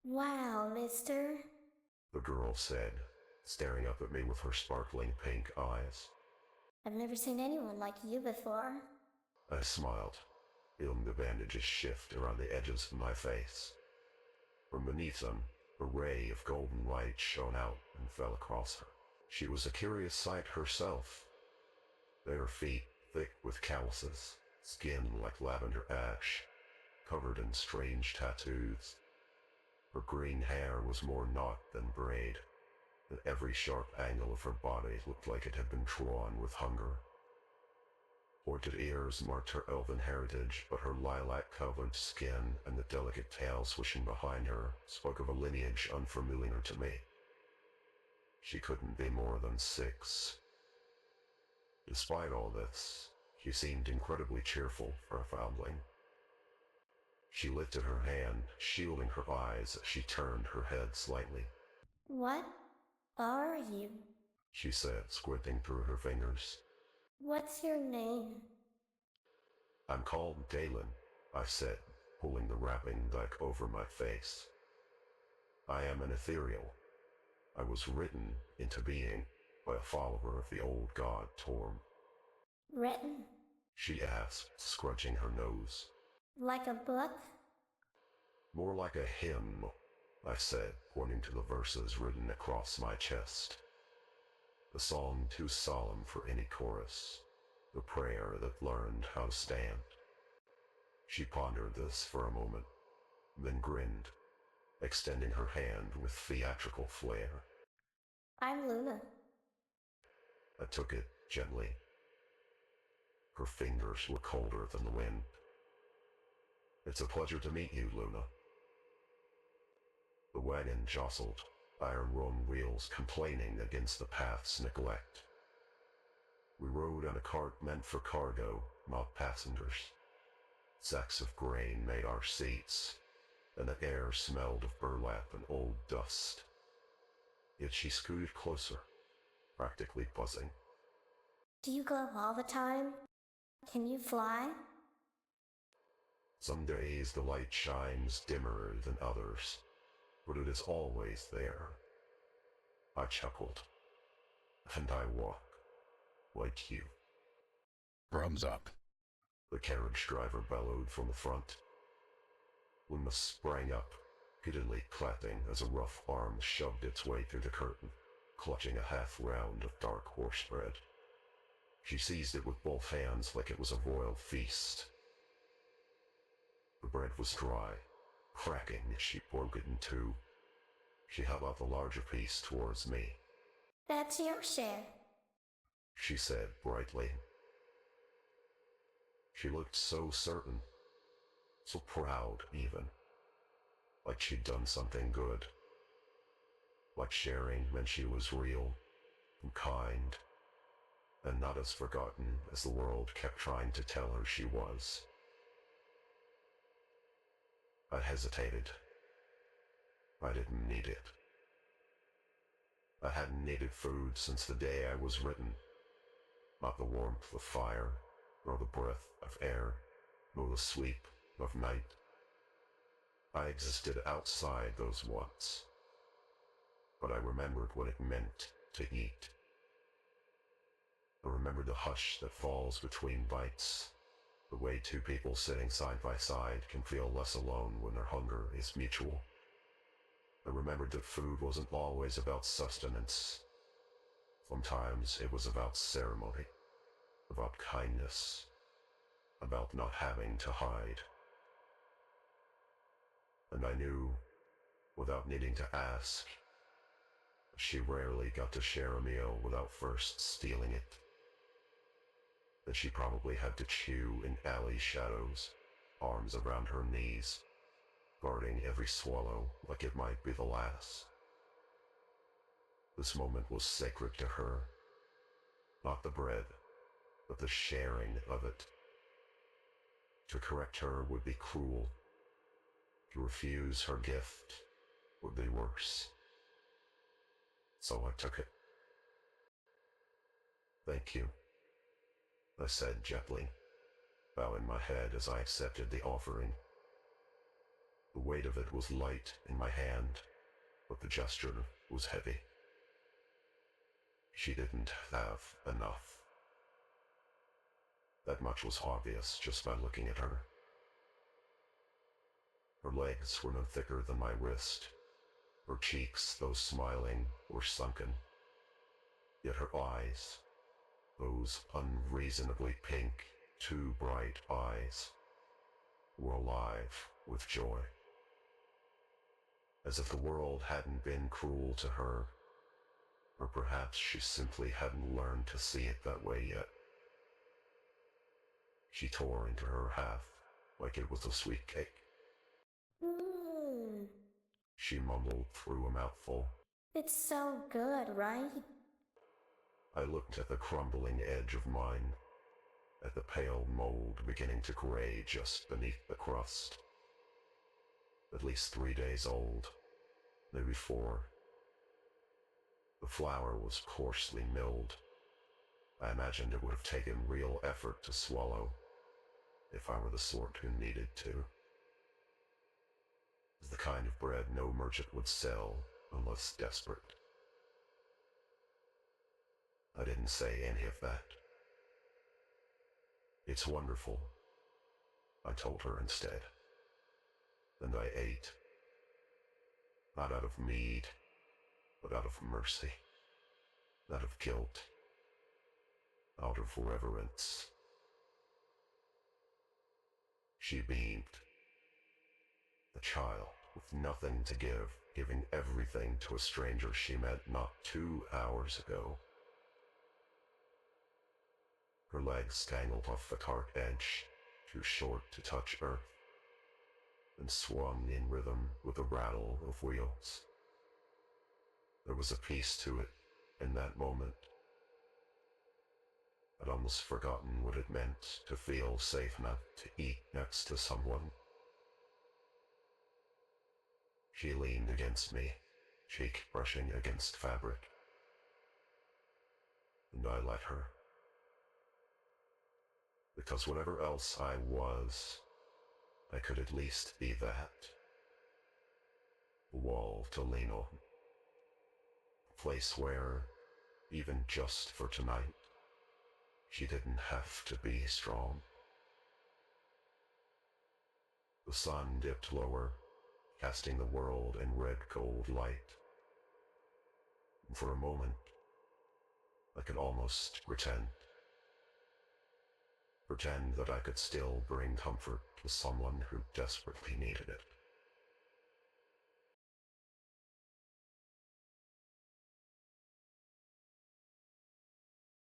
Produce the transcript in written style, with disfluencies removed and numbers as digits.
Wow, mister. the girl said, staring up at me with her sparkling pink eyes. I've never seen anyone like you before. I smiled, feeling the bandages shift around the edges of my face. From beneath them, a ray of golden light shone out and fell across her. She was a curious sight herself. Bare feet thick with calluses, skin like lavender ash, covered in strange tattoos. Her green hair was more knot than braid, and every sharp angle of her body looked like it had been drawn with hunger. Pointed ears marked her elven heritage, but her lilac-colored skin and the delicate tail swishing behind her spoke of a lineage unfamiliar to me. She couldn't be more than 6. Despite all this, she seemed incredibly cheerful for a foundling. She lifted her hand, shielding her eyes as she turned her head slightly. What are you? She said, squinting through her fingers. What's your name? I'm called Daelon, I said, pulling the wrapping back over my face. I am an ethereal. I was written into being by a follower of the old god Torm. Written? She asked, scrunching her nose. Like a book? More like a hymn, I said, pointing to the verses written across my chest. The song too solemn for any chorus, the prayer that learned how to stand. She pondered this for a moment, then grinned, extending her hand with theatrical flair. I'm Luna. I took it gently. Her fingers were colder than the wind. It's a pleasure to meet you, Luna. The wagon jostled, iron-rung wheels complaining against the path's neglect. We rode on a cart meant for cargo, not passengers. Sacks of grain made our seats, and the air smelled of burlap and old dust. Yet she scooted closer, practically buzzing. Do you glow all the time? Can you fly? Some days the light shines dimmer than others, but it is always there. I chuckled. And I walk, like you. Thumbs up. The carriage driver bellowed from the front. Luna sprang up, giddily clapping as a rough arm shoved its way through the curtain, clutching a half-round of dark horse bread. She seized it with both hands like it was a royal feast. The bread was dry, cracking as she broke it in two. She held out the larger piece towards me. That's your share. She said brightly. She looked so certain, so proud even, like she'd done something good. Like sharing meant she was real, and kind, and not as forgotten as the world kept trying to tell her she was. I hesitated. I didn't need it. I hadn't needed food since the day I was written. Not the warmth of fire, nor the breath of air, nor the sweep of night. I existed outside those wants. But I remembered what it meant to eat. I remembered the hush that falls between bites, the way two people sitting side by side can feel less alone when their hunger is mutual. I remembered that food wasn't always about sustenance. Sometimes it was about ceremony, about kindness, about not having to hide. And I knew, without needing to ask, she rarely got to share a meal without first stealing it. That she probably had to chew in alley shadows, arms around her knees, guarding every swallow like it might be the last. This moment was sacred to her. Not the bread, but the sharing of it. To correct her would be cruel. To refuse her gift would be worse. So I took it. Thank you, I said gently, bowing my head as I accepted the offering. The weight of it was light in my hand, but the gesture was heavy. She didn't have enough. That much was obvious just by looking at her. Her legs were no thicker than my wrist. Her cheeks, though smiling, were sunken. Yet her eyes, those unreasonably pink, too bright eyes, were alive with joy. As if the world hadn't been cruel to her, or perhaps she simply hadn't learned to see it that way yet. She tore into her half like it was a sweet cake. Mmm. She mumbled through a mouthful. It's so good, right? I looked at the crumbling edge of mine, at the pale mold beginning to gray just beneath the crust. At least 3 days old, maybe 4. The flour was coarsely milled. I imagined it would have taken real effort to swallow, if I were the sort who needed to. It was the kind of bread no merchant would sell unless desperate. I didn't say any of that. It's wonderful, I told her instead. And I ate. Not out of need, but out of mercy. Not of guilt. Out of reverence. She beamed. The child, with nothing to give, giving everything to a stranger she met not 2 hours ago. Her legs dangled off the cart edge, too short to touch earth, and swung in rhythm with the rattle of wheels. There was a peace to it in that moment. I'd almost forgotten what it meant to feel safe enough to eat next to someone. She leaned against me, cheek brushing against fabric, and I let her. Because whatever else I was, I could at least be that. A wall to lean on. A place where, even just for tonight, she didn't have to be strong. The sun dipped lower, casting the world in red gold light. And for a moment, I could almost pretend that I could still bring comfort to someone who desperately needed it.